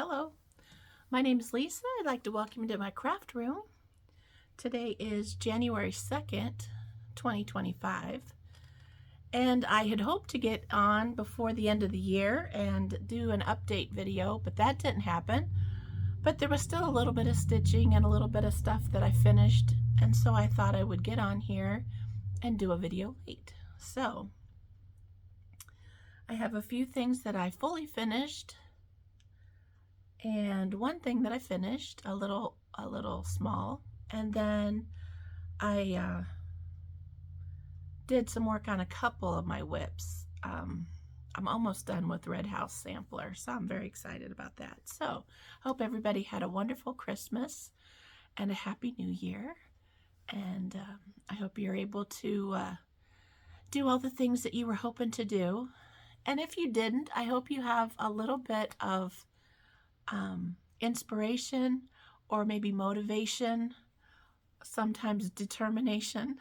Hello, my name is Lisa. I'd like to welcome you to my craft room. Today is January 2nd, 2025, and I had hoped to get on before the end of the year and do an update video, but that didn't happen. But there was still a little bit of stitching and a little bit of stuff that I finished, and so I thought I would get on here and do a video late. So I have a few things that I fully finished, and one thing that I finished a little small, and then I did some work on a couple of my whips. I'm almost done with Red House Sampler, so I'm very excited about that. So hope everybody had a wonderful Christmas and a happy New Year, and I hope you're able to do all the things that you were hoping to do. And if you didn't, I hope you have a little bit of inspiration, or maybe motivation, sometimes determination,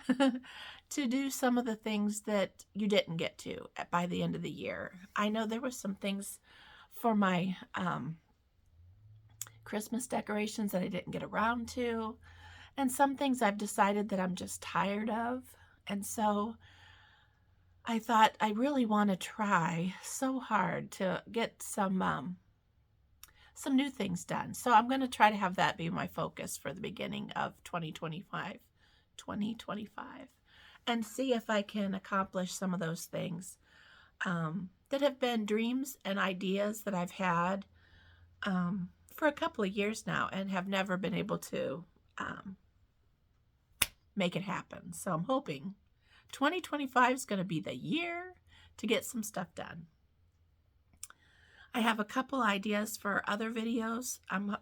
to do some of the things that you didn't get to by the end of the year. I know there were some things for my Christmas decorations that I didn't get around to, and some things I've decided that I'm just tired of, and so I thought I really want to try so hard to get some new things done. So I'm going to try to have that be my focus for the beginning of 2025, and see if I can accomplish some of those things that have been dreams and ideas that I've had for a couple of years now and have never been able to make it happen. So I'm hoping 2025 is going to be the year to get some stuff done. I have a couple ideas for other videos.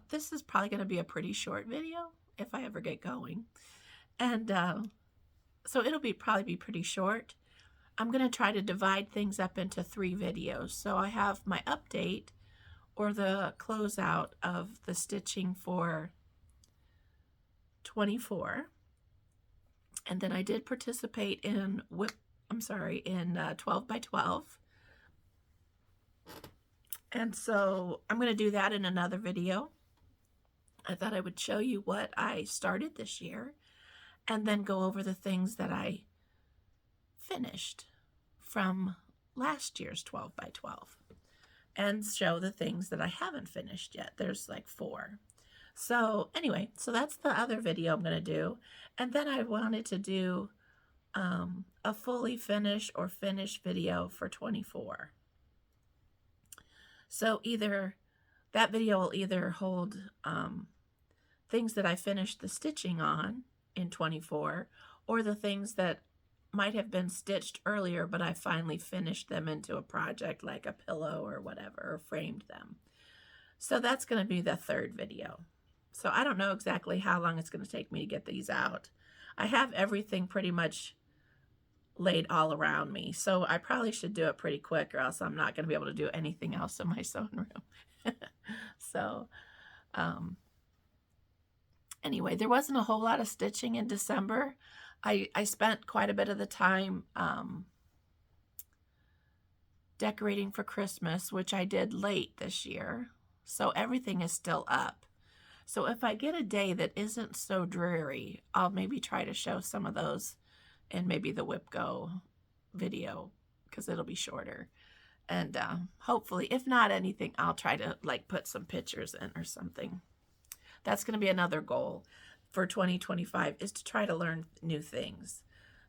This is probably going to be a pretty short video if I ever get going. And so it'll probably be pretty short. I'm going to try to divide things up into 3 videos. So I have my update, or the closeout of the stitching for 24. And then I did participate in 12 by 12. And so I'm going to do that in another video. I thought I would show you what I started this year, and then go over the things that I finished from last year's 12 by 12, and show the things that I haven't finished yet. There's like 4. So anyway, so that's the other video I'm going to do. And then I wanted to do a fully finished or finished video for 24. So either that video will either hold things that I finished the stitching on in 24, or the things that might have been stitched earlier, but I finally finished them into a project like a pillow or whatever, or framed them. So that's going to be the 3rd video. So I don't know exactly how long it's going to take me to get these out. I have everything pretty much laid all around me, so I probably should do it pretty quick, or else I'm not going to be able to do anything else in my sewing room. So anyway, there wasn't a whole lot of stitching in December. I spent quite a bit of the time decorating for Christmas, which I did late this year, so everything is still up. So if I get a day that isn't so dreary, I'll maybe try to show some of those in maybe the Whip Go video, because it'll be shorter. And hopefully, if not anything, I'll try to like put some pictures in or something. That's going to be another goal for 2025, is to try to learn new things.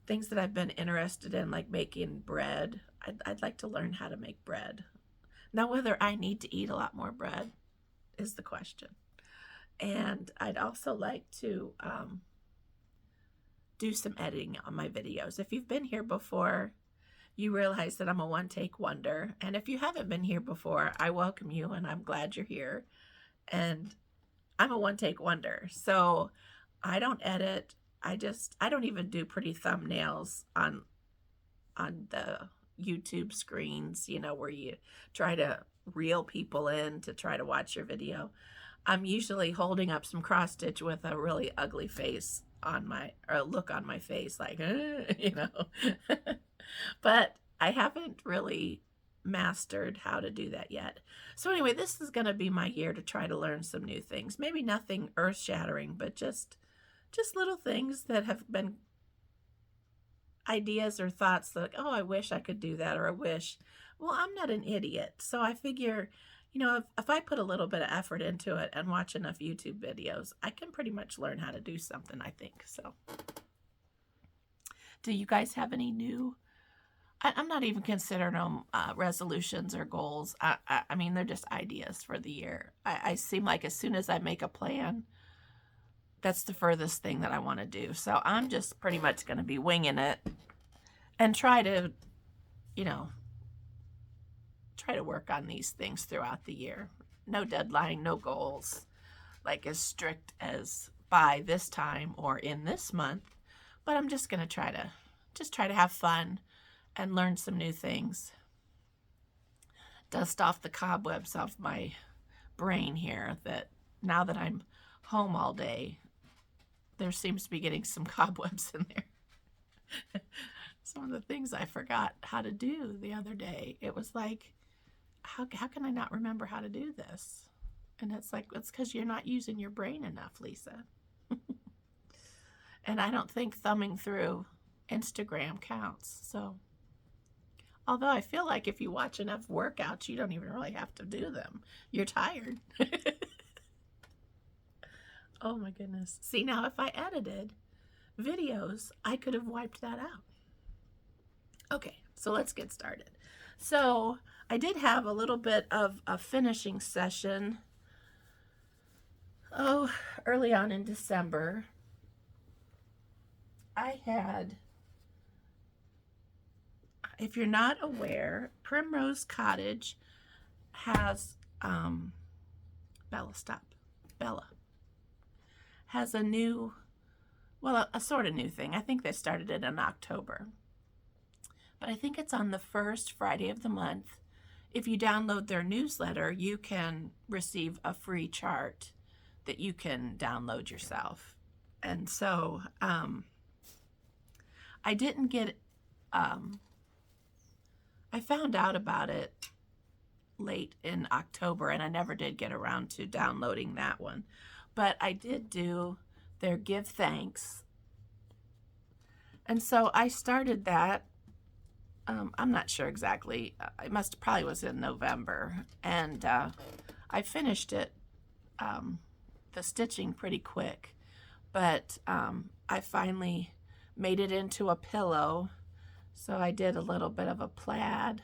Things that I've been interested in, like making bread. I'd like to learn how to make bread. Now, whether I need to eat a lot more bread is the question. And I'd also like to do some editing on my videos. If you've been here before, you realize that I'm a one-take wonder. And if you haven't been here before, I welcome you, and I'm glad you're here. And I'm a one-take wonder. So I don't edit. I don't even do pretty thumbnails on the YouTube screens, you know, where you try to reel people in to try to watch your video. I'm usually holding up some cross stitch with a really ugly face on my, or look on my face, like, you know. But I haven't really mastered how to do that yet. So anyway, this is going to be my year to try to learn some new things. Maybe nothing earth-shattering, but just little things that have been ideas or thoughts that, oh, I wish I could do that, or I wish. Well, I'm not an idiot. So I figure, if I put a little bit of effort into it and watch enough YouTube videos, I can pretty much learn how to do something, I think. So do you guys have any new, I'm not even considering them resolutions or goals. I mean, they're just ideas for the year. I seem like as soon as I make a plan, that's the furthest thing that I want to do. So I'm just pretty much going to be winging it and try to work on these things throughout the year. No deadline, no goals, like as strict as by this time or in this month. But I'm just going to try to have fun and learn some new things. Dust off the cobwebs off my brain here, that now that I'm home all day, there seems to be getting some cobwebs in there. Some of the things I forgot how to do the other day. It was like, how can I not remember how to do this? And it's like, it's because you're not using your brain enough, Lisa. And I don't think thumbing through Instagram counts. So, although I feel like if you watch enough workouts, you don't even really have to do them. You're tired. Oh my goodness. See, now if I edited videos, I could have wiped that out. Okay, so let's get started. So I did have a little bit of a finishing session, early on in December. I had, if you're not aware, Primrose Cottage has, Bella has a new, well, a sort of new thing. I think they started it in October. But I think it's on the first Friday of the month. If you download their newsletter, you can receive a free chart that you can download yourself. And so I didn't get, I found out about it late in October, and I never did get around to downloading that one. But I did do their Give Thanks. And so I started that. I'm not sure exactly. It probably was in November. And I finished it, the stitching pretty quick. But I finally made it into a pillow. So I did a little bit of a plaid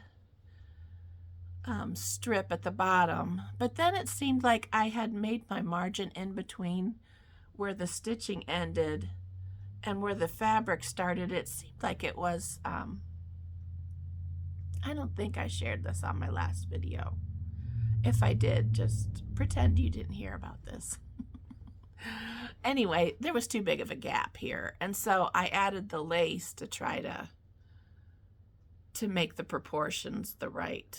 strip at the bottom, but then it seemed like I had made my margin in between where the stitching ended and where the fabric started. It seemed like it was, I don't think I shared this on my last video. If I did, just pretend you didn't hear about this. Anyway, there was too big of a gap here, and so I added the lace to try to make the proportions the right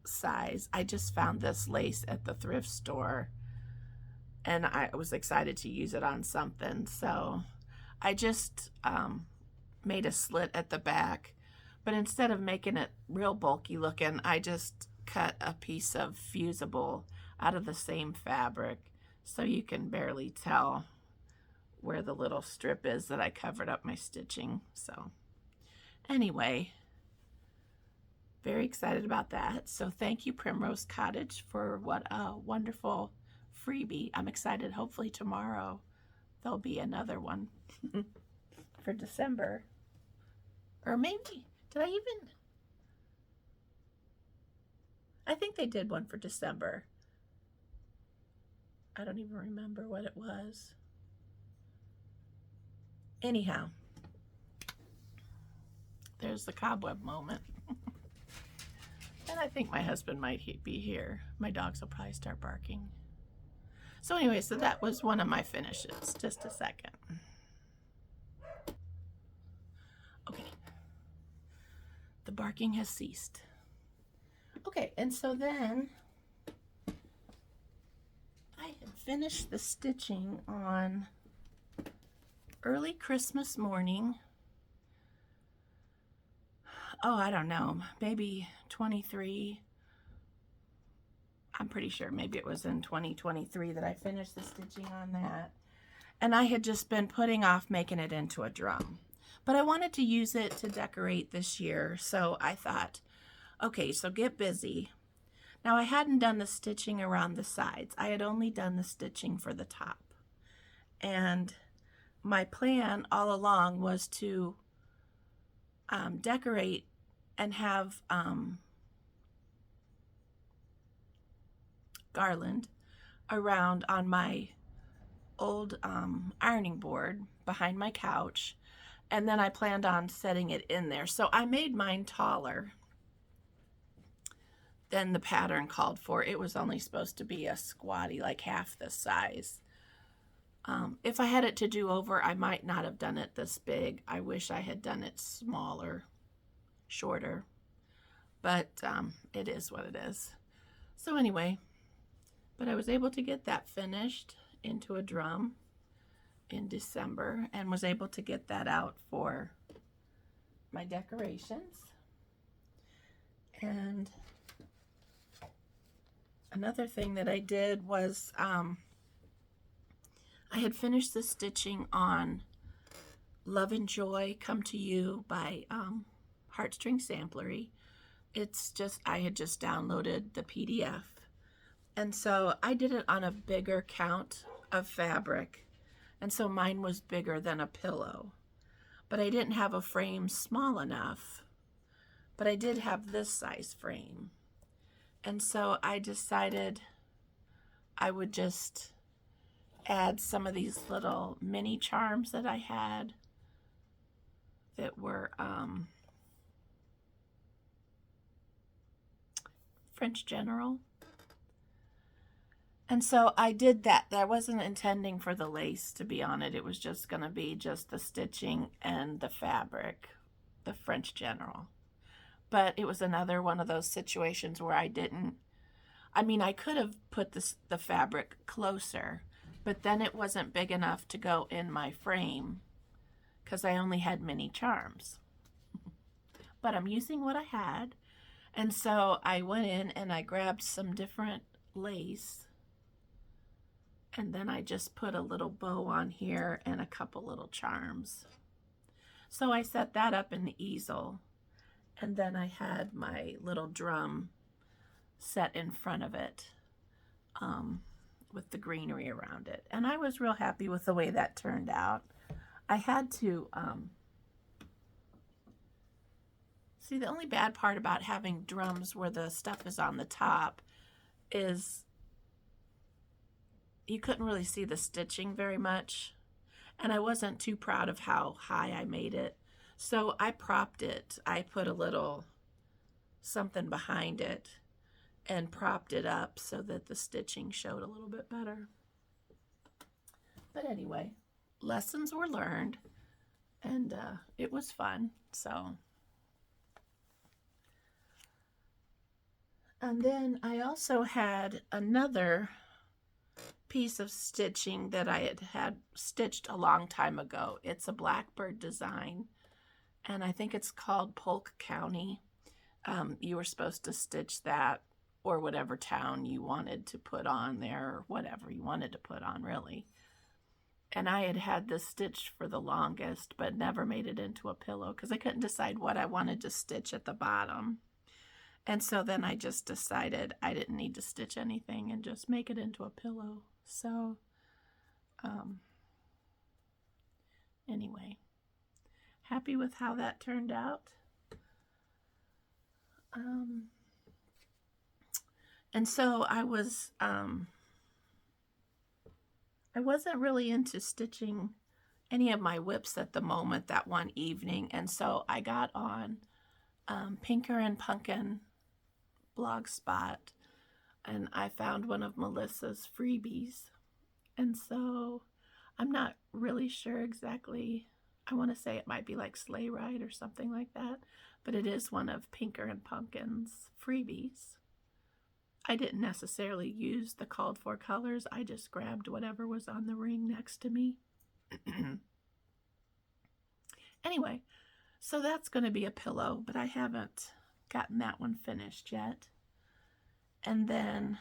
size. I just found this lace at the thrift store, and I was excited to use it on something. So I just made a slit at the back, but instead of making it real bulky looking, I just cut a piece of fusible out of the same fabric, so you can barely tell where the little strip is that I covered up my stitching. So anyway, very excited about that. So thank you, Primrose Cottage, for what a wonderful freebie. I'm excited. Hopefully tomorrow there'll be another one for December. Or maybe, did I even? I think they did one for December. I don't even remember what it was. Anyhow, there's the cobweb moment. And I think my husband might be here. My dogs will probably start barking. So anyway, so that was one of my finishes. Just a second. Okay. The barking has ceased. Okay, and so then I had finished the stitching on early Christmas morning oh, I don't know, maybe 23. I'm pretty sure maybe it was in 2023 that I finished the stitching on that. And I had just been putting off making it into a drum. But I wanted to use it to decorate this year, so I thought, okay, so get busy. Now, I hadn't done the stitching around the sides. I had only done the stitching for the top. And my plan all along was to decorate and have garland around on my old ironing board behind my couch, and then I planned on setting it in there. So I made mine taller than the pattern called for. It was only supposed to be a squatty, like half the size. If I had it to do over, I might not have done it this big. I wish I had done it smaller, shorter, but it is what it is. So anyway, but I was able to get that finished into a drum in December and was able to get that out for my decorations. And another thing that I did was I had finished the stitching on Love and Joy Come to You by Heartstring Samplery. It's just, I had just downloaded the PDF. And so I did it on a bigger count of fabric. And so mine was bigger than a pillow. But I didn't have a frame small enough. But I did have this size frame. And so I decided I would just add some of these little mini charms that I had that were French General. And so I did that. I wasn't intending for the lace to be on it. It was just going to be just the stitching and the fabric, the French General. But it was another one of those situations where I didn't, I mean, I could have put the fabric closer, but then it wasn't big enough to go in my frame because I only had mini charms. But I'm using what I had. And so I went in and I grabbed some different lace. And then I just put a little bow on here and a couple little charms. So I set that up in the easel. And then I had my little drum set in front of it with the greenery around it. And I was real happy with the way that turned out. I had to, see, the only bad part about having drums where the stuff is on the top is you couldn't really see the stitching very much. And I wasn't too proud of how high I made it. So I propped it. I put a little something behind it and propped it up so that the stitching showed a little bit better. But anyway, lessons were learned and it was fun. So, and then I also had another piece of stitching that I had stitched a long time ago. It's a Blackbird design, and I think it's called Polk County. You were supposed to stitch that or whatever town you wanted to put on there, or whatever you wanted to put on, really. And I had had this stitched for the longest, but never made it into a pillow because I couldn't decide what I wanted to stitch at the bottom. And so then I just decided I didn't need to stitch anything and just make it into a pillow. So, anyway, happy with how that turned out. And so I wasn't really into stitching any of my whips at the moment that one evening. And so I got on Pinker and Punkin blogspot, and I found one of Melissa's freebies. And so I'm not really sure exactly. I want to say it might be like Sleigh Ride or something like that, but it is one of Pinker and Punkin's freebies. I didn't necessarily use the called for colors. I just grabbed whatever was on the ring next to me. Anyway, So that's going to be a pillow, but I haven't gotten that one finished yet. And then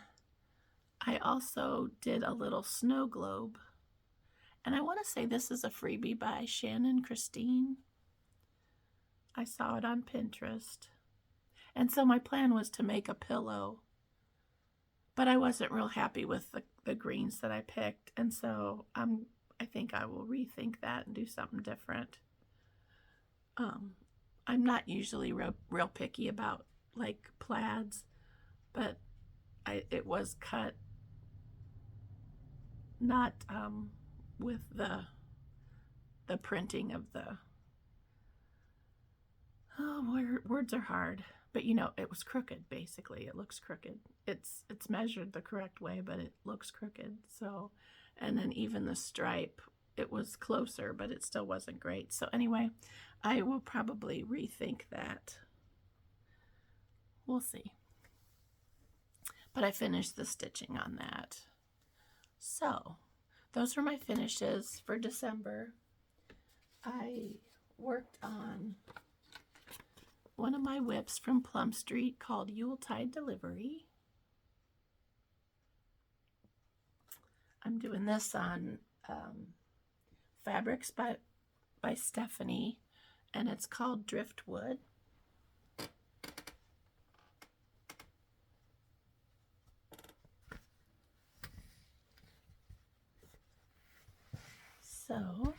I also did a little snow globe. And I want to say this is a freebie by Shannon Christine. I saw it on Pinterest. And so my plan was to make a pillow, but I wasn't real happy with the greens that I picked. And so I think I will rethink that and do something different. I'm not usually real picky about like plaids, but it was cut not with the printing of the, words are hard, but you know, it was crooked. Basically it looks crooked. It's measured the correct way, but it looks crooked. So, and then even the stripe, it was closer, but it still wasn't great. So anyway, I will probably rethink that. We'll see. But I finished the stitching on that. So those were my finishes for December. I worked on one of my whips from Plum Street called Yuletide Delivery. I'm doing this on fabrics by Stephanie, and it's called Driftwood. So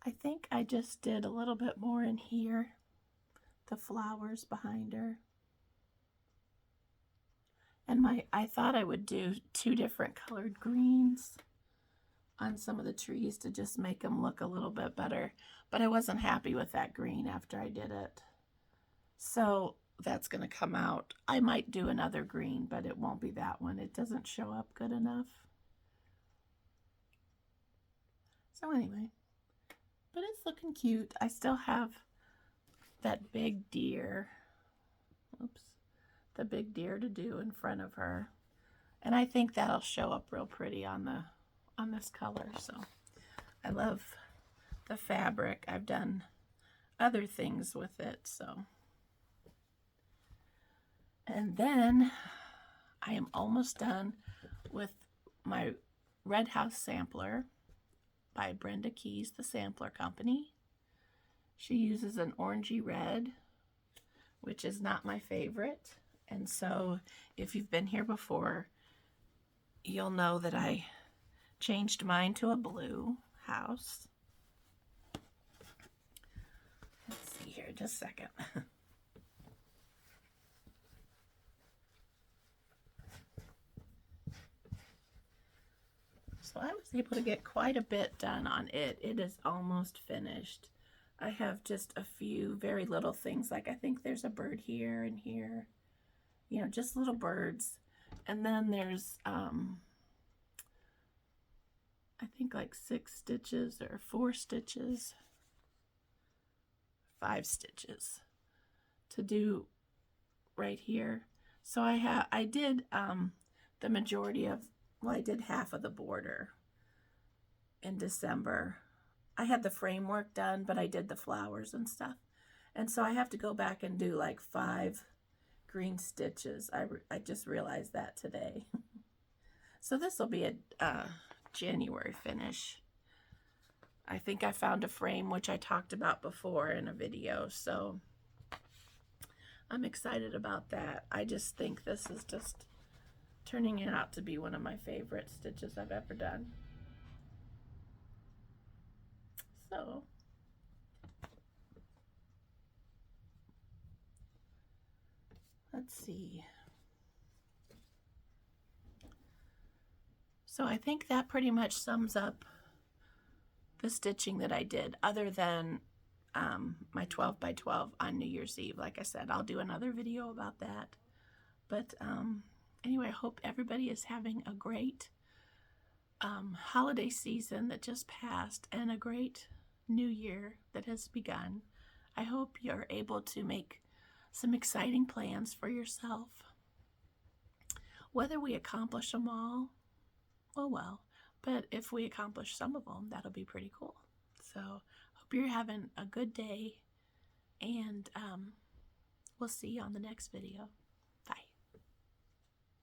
I think I just did a little bit more in here, the flowers behind her. And I thought I would do 2 different colored greens on some of the trees to just make them look a little bit better. But I wasn't happy with that green after I did it. So that's going to come out. I might do another green, but it won't be that one. It doesn't show up good enough. So anyway, but it's looking cute. I still have that big deer. Oops. The big deer to do in front of her. And I think that'll show up real pretty on this color. So I love the fabric. I've done other things with it, so. And then I am almost done with my Red House sampler by Brenda Keys, the Sampler Company. She uses an orangey red, which is not my favorite. And so if you've been here before, you'll know that I changed mine to a blue house. Let's see here, just a second. So I was able to get quite a bit done on it. It is almost finished. I have just a few very little things, like I think there's a bird here and here. You know, just little birds. And then there's, I think like 6 stitches or 4 stitches, 5 stitches to do right here. So I did the majority of, well, I did half of the border in December. I had the framework done, but I did the flowers and stuff. And so I have to go back and do like 5 green stitches. I just realized that today. So this will be a January finish. I think I found a frame, which I talked about before in a video, so I'm excited about that. I just think this is just turning out to be one of my favorite stitches I've ever done. So let's see. So I think that pretty much sums up the stitching that I did, other than my 12 by 12 on New Year's Eve. Like I said, I'll do another video about that. But anyway, I hope everybody is having a great holiday season that just passed and a great new year that has begun. I hope you're able to make some exciting plans for yourself. Whether we accomplish them all, oh well, But if we accomplish some of them, that'll be pretty cool. So hope you're having a good day, and we'll see you on the next video.